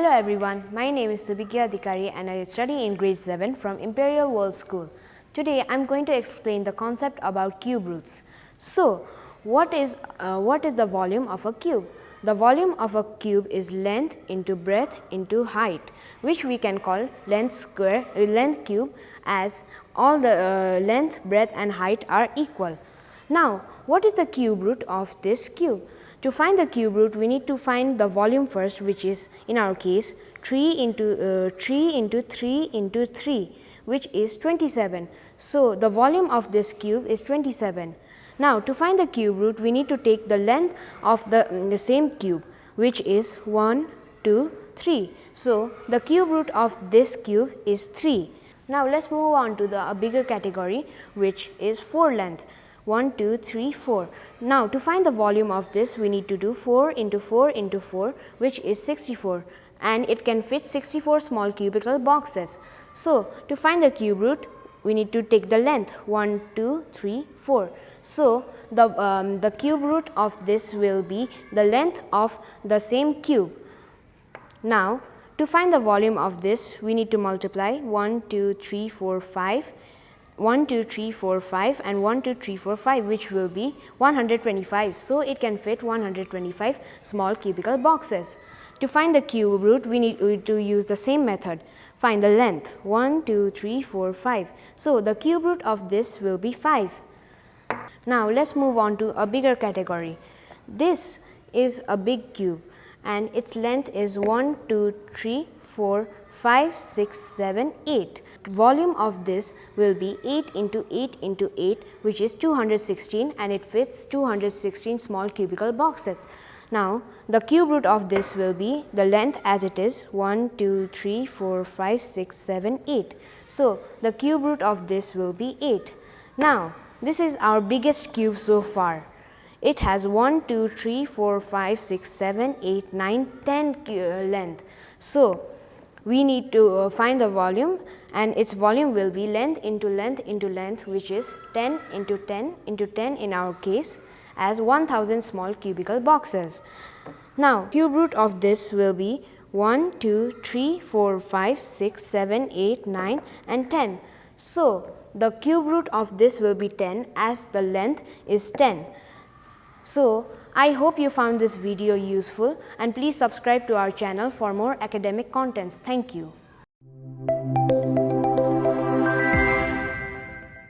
Hello everyone, my name is Subhigya Adhikari and I study in grade 7 from Imperial World School. Today I am going to explain the concept about cube roots. So, what is the volume of a cube? The volume of a cube is length into breadth into height, which we can call length cube, as all the length, breadth and height are equal. Now, what is the cube root of this cube? To find the cube root, we need to find the volume first, which is in our case 3 into 3 into 3 into 3, which is 27. So, the volume of this cube is 27. Now, to find the cube root, we need to take the length of the same cube, which is 1, 2, 3. So, the cube root of this cube is 3. Now, let us move on to a bigger category, which is 4 length. 1, 2, 3, 4. Now, to find the volume of this, we need to do 4 into 4 into 4, which is 64, and it can fit 64 small cubical boxes. So, to find the cube root, we need to take the length 1, 2, 3, 4. So, the cube root of this will be the length of the same cube. Now, to find the volume of this, we need to multiply 1, 2, 3, 4, 5. 1, 2, 3, 4, 5 and 1, 2, 3, 4, 5, which will be 125. So, it can fit 125 small cubical boxes. To find the cube root, we need to use the same method. Find the length 1, 2, 3, 4, 5. So, the cube root of this will be 5. Now, let us move on to a bigger category. This is a big cube and its length is 1, 2, 3, 4, 5, 6, 7, 8. Volume of this will be 8 into 8 into 8, which is 216, and it fits 216 small cubical boxes. Now, the cube root of this will be the length as it is 1, 2, 3, 4, 5, 6, 7, 8. So, the cube root of this will be 8. Now, this is our biggest cube so far. It has 1, 2, 3, 4, 5, 6, 7, 8, 9, 10 length. So, we need to find the volume, and its volume will be length into length into length, which is 10 into 10 into 10 in our case, as 1000 small cubical boxes. Now, cube root of this will be 1, 2, 3, 4, 5, 6, 7, 8, 9 and 10. So, the cube root of this will be 10, as the length is 10. So, I hope you found this video useful, and please subscribe to our channel for more academic contents. Thank you.